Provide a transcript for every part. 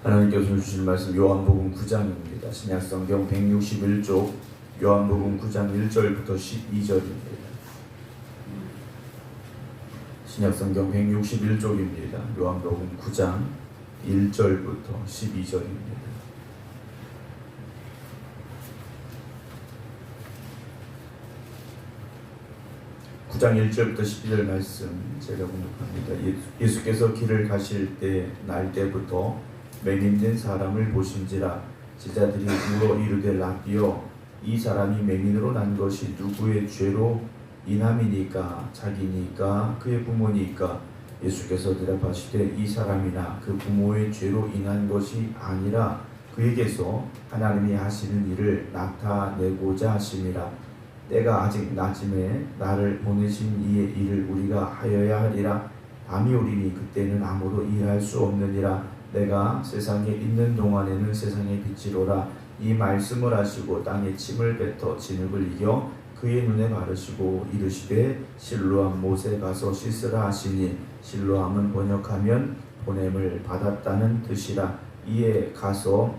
하나님께서 주신 말씀 요한복음 9장입니다. 신약성경 161쪽 요한복음 9장 1절부터 12절입니다. 신약성경 161쪽입니다. 요한복음 9장 1절부터 12절입니다. 9장 1절부터 12절 말씀 제가 공독합니다. 예수께서 길을 가실 때 날때부터 맹인된 사람을 보신지라 제자들이 물어 이르되 라비여 이 사람이 맹인으로 난 것이 누구의 죄로 인함이니까 자기니까 그의 부모니까 예수께서 대답하시되 이 사람이나 그 부모의 죄로 인한 것이 아니라 그에게서 하나님이 하시는 일을 나타내고자 하심이라. 때가 아직 낮음에 나를 보내신 이의 일을 우리가 하여야 하리라. 밤이 오리니 그때는 아무도 일할 수 없느니라. 내가 세상에 있는 동안에는 세상의 빛이로라. 이 말씀을 하시고 땅에 침을 뱉어 진흙을 이겨 그의 눈에 바르시고 이르시되 실로암 못에 가서 씻으라 하시니 실로암은 번역하면 보냄을 받았다는 뜻이라. 이에 가서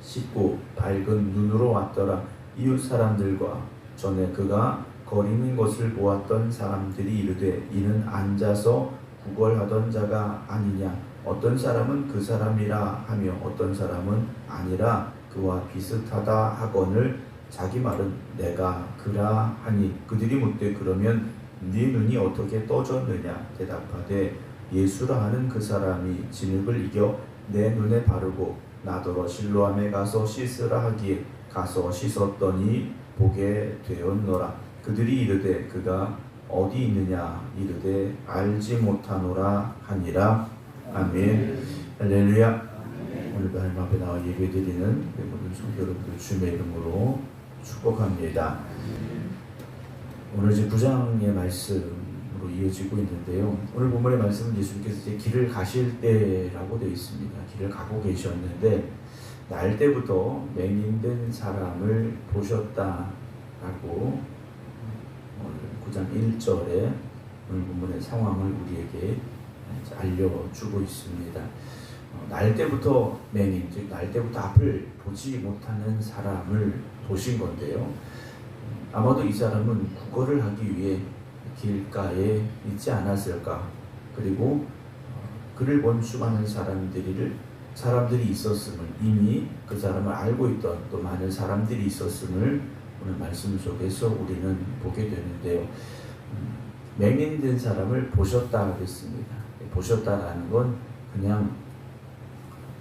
씻고 밝은 눈으로 왔더라. 이웃 사람들과 전에 그가 거리는 것을 보았던 사람들이 이르되 이는 앉아서 구걸하던 자가 아니냐. 어떤 사람은 그 사람이라 하며 어떤 사람은 아니라 그와 비슷하다 하거늘 자기 말은 내가 그라 하니 그들이 묻되 그러면 네 눈이 어떻게 떠졌느냐. 대답하되 예수라 하는 그 사람이 진흙을 이겨 내 눈에 바르고 나더러 실로암에 가서 씻으라 하기에 가서 씻었더니 보게 되었노라. 그들이 이르되 그가 어디 있느냐 이르되 알지 못하노라 하니라. 아멘. 할렐루야. 오늘도 하나님 앞에 나와 예배드리는 모든 성도 여러분들 주님의 이름으로 축복합니다. 오늘 이제 9장의 말씀으로 이어지고 있는데요. 오늘 본문의 말씀은 예수님께서 이제 길을 가실 때라고 되어 있습니다. 길을 가고 계셨는데 날 때부터 맹인된 사람을 보셨다라고 오늘 9장 1절에 오늘 본문의 상황을 우리에게 알려주고 있습니다. 날 때부터 맹인, 즉 날 때부터 앞을 보지 못하는 사람을 보신 건데요. 아마도 이 사람은 구걸을 하기 위해 길가에 있지 않았을까. 그리고 그를 본 수많은 사람들이 있었음을, 이미 그 사람을 알고 있던 또 많은 사람들이 있었음을 오늘 말씀 속에서 우리는 보게 되는데요. 맹인된 사람을 보셨다 그랬습니다. 보셨다라는 건 그냥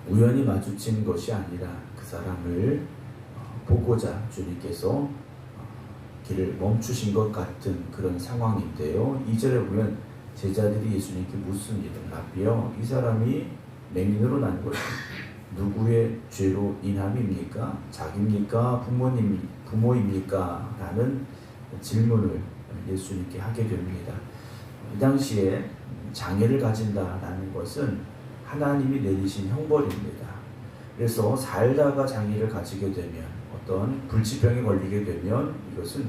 우연히 마주친 것이 아니라 그 사람을 보고자 주님께서 길을 멈추신 것 같은 그런 상황인데요. 2절에 보면 제자들이 예수님께 묻습니다. 라비여 이 사람이 맹인으로 난 것이 누구의 죄로 인함입니까? 자기입니까? 부모입니까? 라는 질문을 예수님께 하게 됩니다. 이 당시에 장애를 가진다라는 것은 하나님이 내리신 형벌입니다. 그래서 살다가 장애를 가지게 되면 어떤 불치병에 걸리게 되면 이것은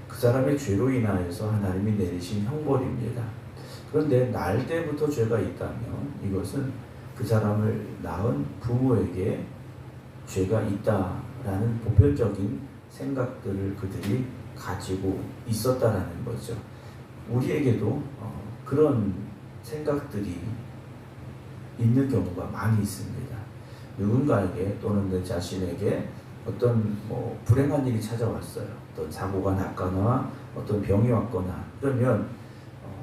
그 사람의 죄로 인하여서 하나님이 내리신 형벌입니다. 그런데 날 때부터 죄가 있다면 이것은 그 사람을 낳은 부모에게 죄가 있다라는 보편적인 생각들을 그들이 가지고 있었다라는 거죠. 우리에게도 그런 생각들이 있는 경우가 많이 있습니다. 누군가에게 또는 내 자신에게 어떤 불행한 일이 찾아왔어요. 어떤 사고가 났거나 어떤 병이 왔거나 그러면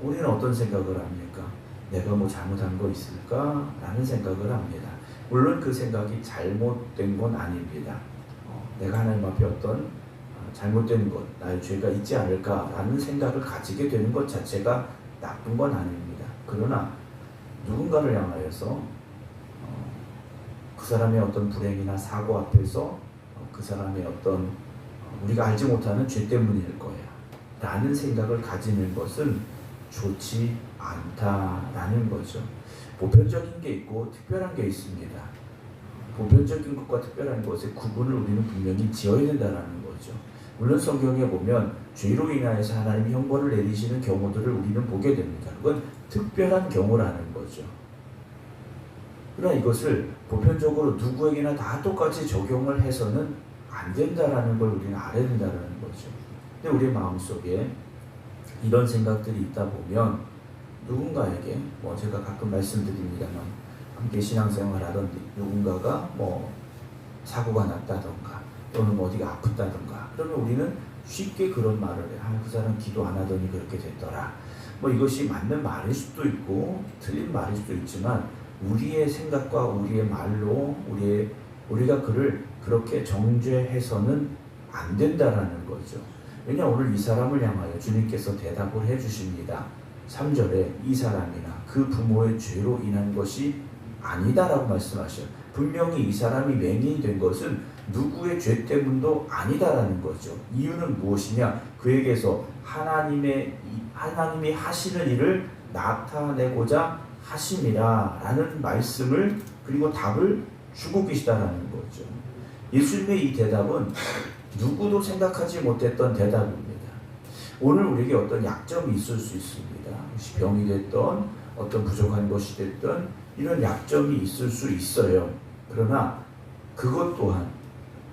우리는 어떤 생각을 합니까? 내가 잘못한 거 있을까? 라는 생각을 합니다. 물론 그 생각이 잘못된 건 아닙니다. 내가 하나님 앞에 어떤 잘못된 것, 나의 죄가 있지 않을까? 라는 생각을 가지게 되는 것 자체가 나쁜 건 아닙니다. 그러나 누군가를 향하여서 그 사람의 어떤 불행이나 사고 앞에서 그 사람의 어떤 우리가 알지 못하는 죄 때문일 거야 라는 생각을 가지는 것은 좋지 않다라는 거죠. 보편적인 게 있고 특별한 게 있습니다. 보편적인 것과 특별한 것의 구분을 우리는 분명히 지어야 된다는 거죠. 물론 성경에 보면 죄로 인하여서 하나님이 형벌을 내리시는 경우들을 우리는 보게 됩니다. 그건 특별한 경우라는 거죠. 그러나 이것을 보편적으로 누구에게나 다 똑같이 적용을 해서는 안 된다라는 걸 우리는 알아야 된다는 거죠. 근데 우리 마음속에 이런 생각들이 있다 보면 누군가에게 제가 가끔 말씀드립니다만 함께 신앙생활 하던 누군가가 사고가 났다던가 또는 어디가 아프다던가 그러면 우리는 쉽게 그런 말을 해. 그 사람 기도 안 하더니 그렇게 됐더라. 이것이 맞는 말일 수도 있고 틀린 말일 수도 있지만 우리의 생각과 우리의 말로 우리가 그를 그렇게 정죄해서는 안 된다라는 거죠. 왜냐 오늘 이 사람을 향하여 주님께서 대답을 해주십니다. 3절에 이 사람이나 그 부모의 죄로 인한 것이 아니다라고 말씀하셔요. 분명히 이 사람이 맹인이 된 것은 누구의 죄 때문도 아니다라는 거죠. 이유는 무엇이냐? 그에게서 하나님이 하시는 일을 나타내고자 하심이라 라는 말씀을 그리고 답을 주고 계시다라는 거죠. 예수님의 이 대답은 누구도 생각하지 못했던 대답입니다. 오늘 우리에게 어떤 약점이 있을 수 있습니다. 병이 됐던 어떤 부족한 것이 됐던 이런 약점이 있을 수 있어요. 그러나 그것 또한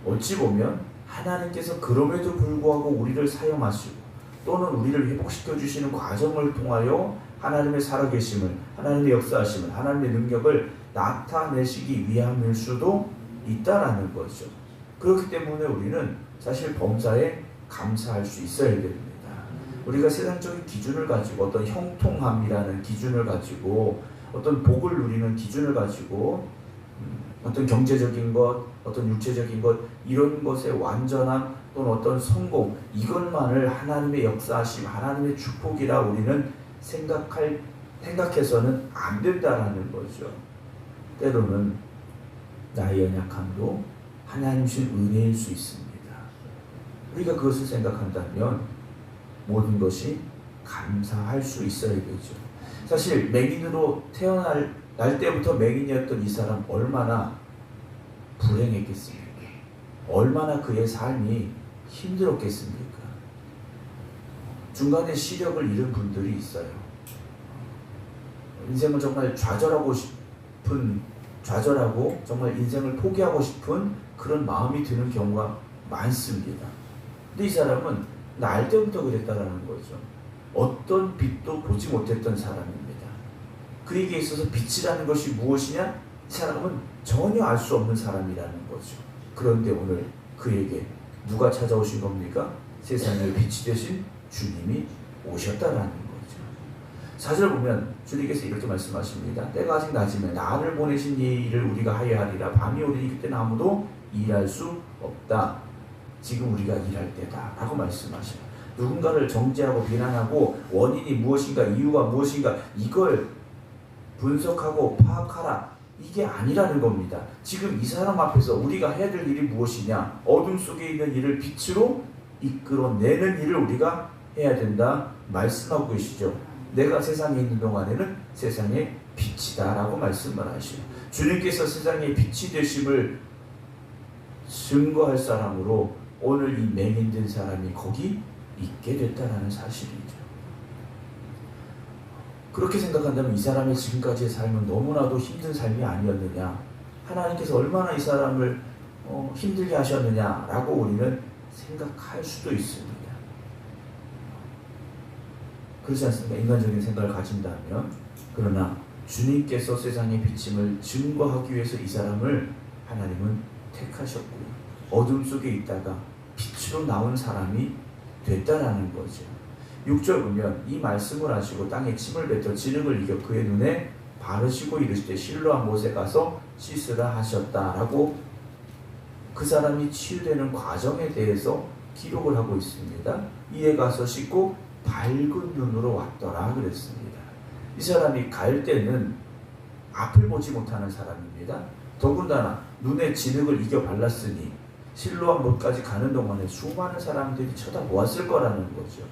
어찌 보면 하나님께서 그럼에도 불구하고 우리를 사용하시고 또는 우리를 회복시켜 주시는 과정을 통하여 하나님의 살아계심을, 하나님의 역사하심을, 하나님의 능력을 나타내시기 위함일 수도 있다라는 거죠. 그렇기 때문에 우리는 사실 범사에 감사할 수 있어야 됩니다. 우리가 세상적인 기준을 가지고 어떤 형통함이라는 기준을 가지고 어떤 복을 누리는 기준을 가지고 어떤 경제적인 것, 어떤 육체적인 것 이런 것의 완전함 또는 어떤 성공 이것만을 하나님의 역사하심, 하나님의 축복이라 우리는 생각해서는 안 된다라는 거죠. 때로는 나의 연약함도 하나님 주신 은혜일 수 있습니다. 우리가 그것을 생각한다면 모든 것이 감사할 수 있어야 되죠. 사실 맹인으로 태어날 때부터 맹인이었던 이 사람 얼마나 불행했겠습니까? 얼마나 그의 삶이 힘들었겠습니까? 중간에 시력을 잃은 분들이 있어요. 인생을 정말 좌절하고 정말 인생을 포기하고 싶은 그런 마음이 드는 경우가 많습니다. 근데 이 사람은 날 때부터 그랬다라는 거죠. 어떤 빛도 보지 못했던 사람입니다. 그에게 있어서 빛이라는 것이 무엇이냐? 이 사람은 전혀 알 수 없는 사람이라는 거죠. 그런데 오늘 그에게 누가 찾아오신 겁니까? 세상의 빛이 되신 주님이 오셨다라는 거죠. 4절 보면 주님께서 이렇게 말씀하십니다. 때가 아직 낮으면 나를 보내신 이 일을 우리가 하여야 하리라. 밤이 오리니 그때는 아무도 일할 수 없다. 지금 우리가 일할 때다 라고 말씀하셔요. 누군가를 정죄하고 비난하고 원인이 무엇인가 이유가 무엇인가 이걸 분석하고 파악하라 이게 아니라는 겁니다. 지금 이 사람 앞에서 우리가 해야 될 일이 무엇이냐? 어둠 속에 있는 일을 빛으로 이끌어내는 일을 우리가 해야 된다 말씀하고 계시죠. 내가 세상에 있는 동안에는 세상의 빛이다 라고 말씀을 하시죠. 주님께서 세상의 빛이 되심을 증거할 사람으로 오늘 이 맹인된 사람이 거기 있게 됐다라는 사실이죠. 그렇게 생각한다면 이 사람의 지금까지의 삶은 너무나도 힘든 삶이 아니었느냐, 하나님께서 얼마나 이 사람을 힘들게 하셨느냐라고 우리는 생각할 수도 있습니다. 그렇지 않습니까? 인간적인 생각을 가진다면. 그러나 주님께서 세상의 비침을 증거하기 위해서 이 사람을 하나님은 택하셨고요. 어둠 속에 있다가 빛으로 나온 사람이 됐다라는 거죠. 6절 보면 이 말씀을 하시고 땅에 침을 뱉어 진흙을 이겨 그의 눈에 바르시고 이르시되 실로암 못에 가서 씻으라 하셨다라고 그 사람이 치유되는 과정에 대해서 기록을 하고 있습니다. 이에 가서 씻고 밝은 눈으로 왔더라 그랬습니다. 이 사람이 갈 때는 앞을 보지 못하는 사람입니다. 더군다나 눈에 진흙을 이겨 발랐으니 실로암 못까지 가는 동안에 수많은 사람들이 쳐다보았을 거라는 거죠.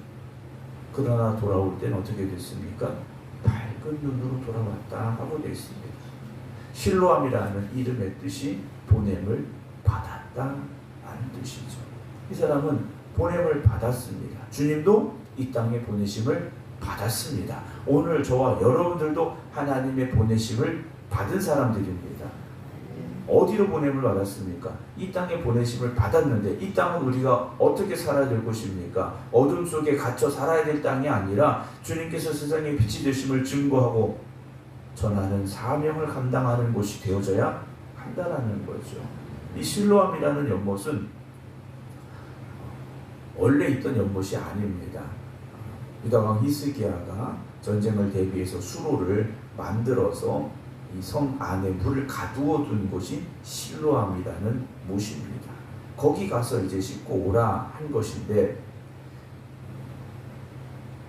그러나 돌아올 때는 어떻게 됐습니까? 밝은 눈으로 돌아왔다 하고 되어 있습니다. 실로암이라는 이름의 뜻이 보냄을 받았다 라는 뜻이죠. 이 사람은 보냄을 받았습니다. 주님도 이 땅에 보내심을 받았습니다. 오늘 저와 여러분들도 하나님의 보내심을 받은 사람들입니다. 어디로 보냄을 받았습니까? 이 땅에 보내심을 받았는데 이 땅은 우리가 어떻게 살아야 될 것입니까? 어둠 속에 갇혀 살아야 될 땅이 아니라 주님께서 세상에 빛이 되심을 증거하고 전하는 사명을 감당하는 곳이 되어져야 한다라는 거죠. 이 실로암이라는 연못은 원래 있던 연못이 아닙니다. 유다왕 히스기야가 전쟁을 대비해서 수로를 만들어서 이 성 안에 물을 가두어 둔 곳이 실로암이라는 못입니다. 거기 가서 이제 씻고 오라 한 것인데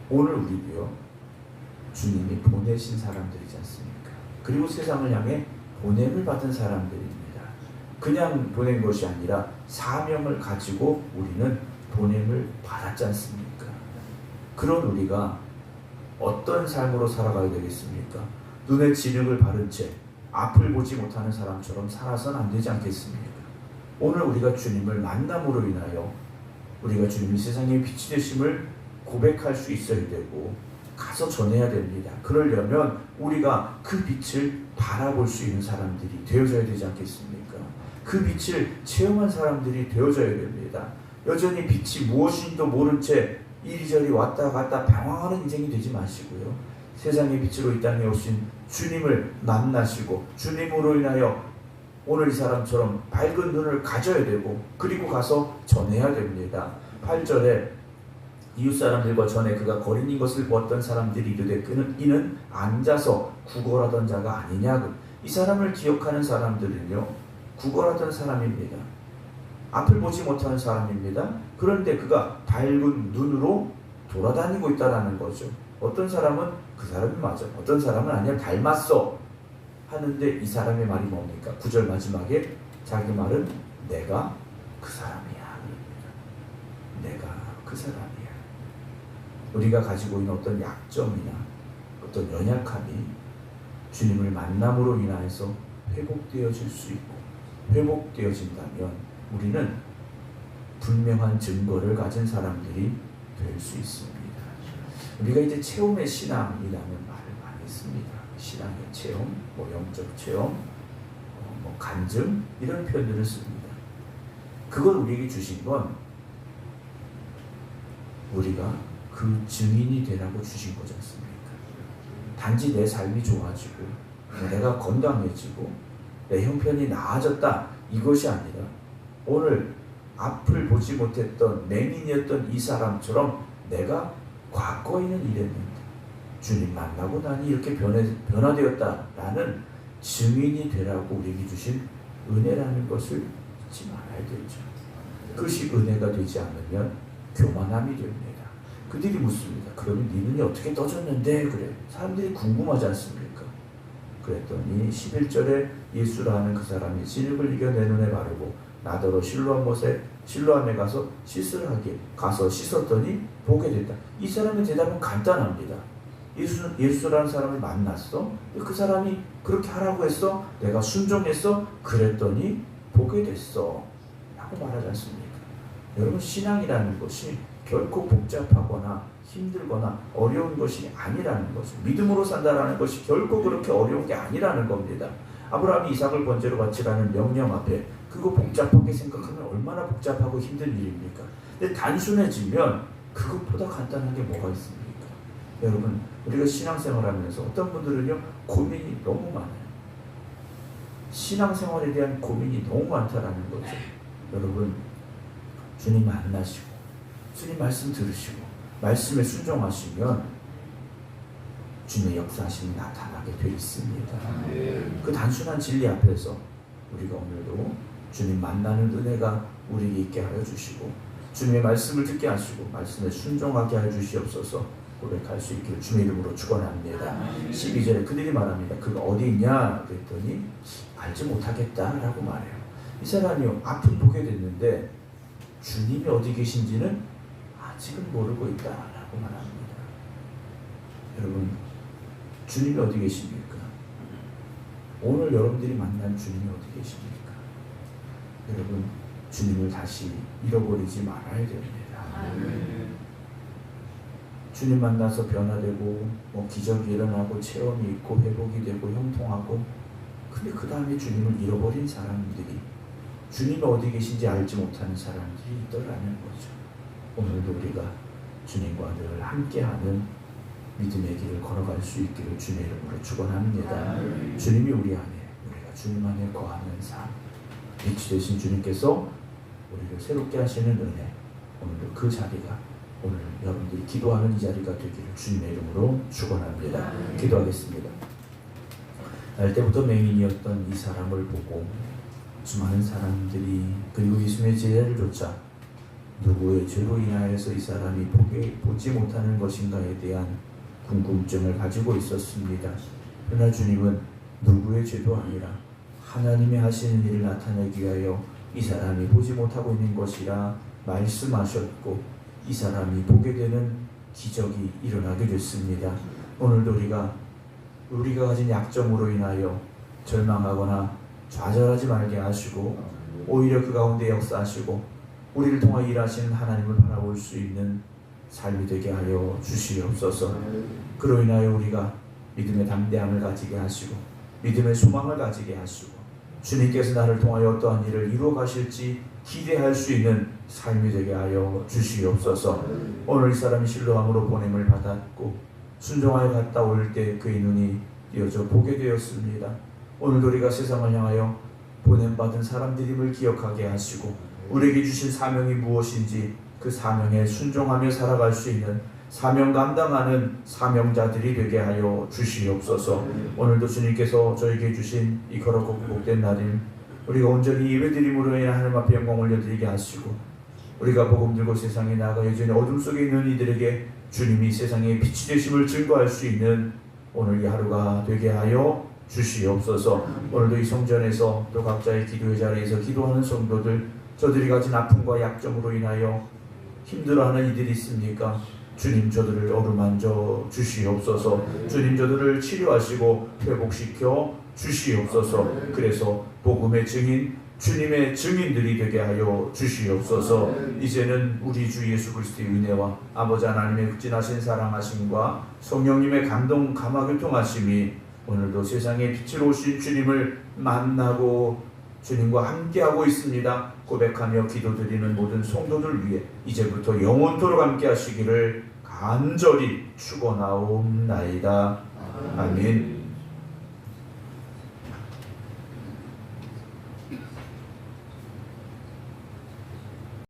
오늘 우리도요 주님이 보내신 사람들이지 않습니까? 그리고 세상을 향해 보냄을 받은 사람들입니다. 그냥 보낸 것이 아니라 사명을 가지고 우리는 보냄을 받았지 않습니까? 그런 우리가 어떤 삶으로 살아가야 되겠습니까? 눈에 진흙을 바른 채 앞을 보지 못하는 사람처럼 살아서는 안 되지 않겠습니까? 오늘 우리가 주님을 만남으로 인하여 우리가 주님이 세상의 빛이 되심을 고백할 수 있어야 되고 가서 전해야 됩니다. 그러려면 우리가 그 빛을 바라볼 수 있는 사람들이 되어져야 되지 않겠습니까? 그 빛을 체험한 사람들이 되어져야 됩니다. 여전히 빛이 무엇인지도 모른 채 이리저리 왔다 갔다 방황하는 인생이 되지 마시고요. 세상의 빛으로 이 땅에 오신 주님을 만나시고 주님으로 인하여 오늘 이 사람처럼 밝은 눈을 가져야 되고 그리고 가서 전해야 됩니다. 8절에 이웃 사람들과 전에 그가 거린인 것을 보았던 사람들이 이르되 이는 앉아서 구걸하던 자가 아니냐. 이 사람을 기억하는 사람들은요 구걸하던 사람입니다. 앞을 보지 못하는 사람입니다. 그런데 그가 밝은 눈으로 돌아다니고 있다는 거죠. 어떤 사람은 그 사람이 맞아, 어떤 사람은 아니야, 닮았어 하는데 이 사람의 말이 뭡니까? 9절 마지막에 자기 말은 내가 그 사람이야. 내가 그 사람이야. 우리가 가지고 있는 어떤 약점이나 어떤 연약함이 주님을 만남으로 인해서 회복되어질 수 있고 회복되어진다면 우리는 분명한 증거를 가진 사람들이 될 수 있습니다. 우리가 이제 체험의 신앙이라는 말을 많이 씁니다. 신앙의 체험, 영적 체험, 간증 이런 표현들을 씁니다. 그걸 우리에게 주신 건 우리가 그 증인이 되라고 주신 거지 않습니까? 단지 내 삶이 좋아지고 내가 건강해지고 내 형편이 나아졌다 이것이 아니라 오늘 앞을 보지 못했던 맹인이었던 이 사람처럼 내가 과거에는 이랬는데 주님 만나고 나니 이렇게 변화되었다라는 증인이 되라고 우리에게 주신 은혜라는 것을 잊지 말아야 되죠. 그것이 은혜가 되지 않으면 교만함이 됩니다. 그들이 묻습니다. 그러면 네 눈이 어떻게 떠졌는데 그래. 사람들이 궁금하지 않습니까? 그랬더니 11절에 예수라는 그 사람이 진흙을 이겨 내 눈에 바르고 나더러 실로암에 가서 씻으라게 가서 씻었더니 보게 됐다. 이 사람의 대답은 간단합니다. 예수라는 사람을 만났어. 그 사람이 그렇게 하라고 했어. 내가 순종했어. 그랬더니 보게 됐어. 라고 말하지 않습니까? 여러분 신앙이라는 것이 결코 복잡하거나 힘들거나 어려운 것이 아니라는 거죠. 믿음으로 산다라는 것이 결코 그렇게 어려운 게 아니라는 겁니다. 아브라함이 이삭을 번제로 바치라는 명령 앞에 그거 복잡하게 생각하면 얼마나 복잡하고 힘든 일입니까? 근데 단순해지면 그것보다 간단한 게 뭐가 있습니까? 여러분 우리가 신앙생활하면서 어떤 분들은요 고민이 너무 많아요. 신앙생활에 대한 고민이 너무 많다라는 거죠. 여러분 주님 만나시고 주님 말씀 들으시고 말씀에 순종하시면 주님의 역사하심이 나타나게 되어 있습니다. 그 단순한 진리 앞에서 우리가 오늘도 주님 만나는 은혜가 우리에게 있게 하여 주시고 주님의 말씀을 듣게 하시고 말씀에 순종하게 하여 주시옵소서. 고백할 수 있기를 주의 이름으로 축원합니다. 12절에 그들이 말합니다. 그가 어디 있냐 그랬더니 알지 못하겠다라고 말해요. 이 사람이 앞을 보게 됐는데 주님이 어디 계신지는 아직은 모르고 있다라고 말합니다. 여러분 주님이 어디 계십니까? 오늘 여러분들이 만난 주님이 어디 계십니까? 여러분 주님을 다시 잃어버리지 말아야 됩니다. 주님 만나서 변화되고 기적이 일어나고 체험이 있고 회복이 되고 형통하고 근데 그 다음에 주님을 잃어버린 사람들이, 주님이 어디 계신지 알지 못하는 사람들이 있더라는 거죠. 오늘도 우리가 주님과 늘 함께하는 믿음의 길을 걸어갈 수 있기를 주님의 이름으로 축원합니다. 주님이 우리 안에, 우리가 주님 안에 거하는 삶, 빛이 되신 주님께서 우리를 새롭게 하시는 은혜, 오늘도 그 자리가, 오늘 여러분들이 기도하는 이 자리가 되기를 주님의 이름으로 축원합니다. 기도하겠습니다. 날 때부터 맹인이었던 이 사람을 보고 수많은 사람들이, 그리고 예수님의 제자를 쫓아 누구의 죄로 인하여서 이 사람이 보지 못하는 것인가에 대한 궁금증을 가지고 있었습니다. 그러나 주님은 누구의 죄도 아니라 하나님의 하시는 일을 나타내기 위하여 이 사람이 보지 못하고 있는 것이라 말씀하셨고, 이 사람이 보게 되는 기적이 일어나게 됐습니다. 오늘도 우리가 가진 약점으로 인하여 절망하거나 좌절하지 말게 하시고, 오히려 그 가운데 역사하시고 우리를 통하여 일하시는 하나님을 바라볼 수 있는 삶이 되게 하여 주시옵소서. 그로 인하여 우리가 믿음의 담대함을 가지게 하시고 믿음의 소망을 가지게 하시고, 주님께서 나를 통하여 어떠한 일을 이루어 가실지 기대할 수 있는 삶이 되게 하여 주시옵소서. 오늘 이 사람이 실로암으로 보냄을 받았고 순종하여 갔다 올 때 그의 눈이 띄어져 보게 되었습니다. 오늘도 우리가 세상을 향하여 보냄받은 사람들임을 기억하게 하시고, 우리에게 주신 사명이 무엇인지 그 사명에 순종하며 살아갈 수 있는 사명 감당하는 사명자들이 되게 하여 주시옵소서. 오늘도 주님께서 저에게 주신 이 거룩하고 복된 날임, 우리가 온전히 예배드림으로 인해 하나님 앞에 영광 올려드리게 하시고, 우리가 복음 들고 세상에 나가 여전히 어둠 속에 있는 이들에게 주님이 세상의 빛이 되심을 증거할 수 있는 오늘 이 하루가 되게 하여 주시옵소서. 오늘도 이 성전에서 또 각자의 기도의 자리에서 기도하는 성도들, 저들이 가진 아픔과 약점으로 인하여 힘들어하는 이들이 있습니까? 주님 저들을 어루만져 주시옵소서. 주님 저들을 치료하시고 회복시켜 주시옵소서. 그래서 복음의 증인, 주님의 증인들이 되게 하여 주시옵소서. 이제는 우리 주 예수 그리스도의 은혜와 아버지 하나님의 극진하신 사랑하심과 성령님의 감동 감화교통하심이 오늘도 세상에 빛으로 오신 주님을 만나고 주님과 함께하고 있습니다. 고백하며 기도드리는 모든 성도들 위해 이제부터 영원토록 함께 하시기를 간절히 축원하옵나이다. 아멘.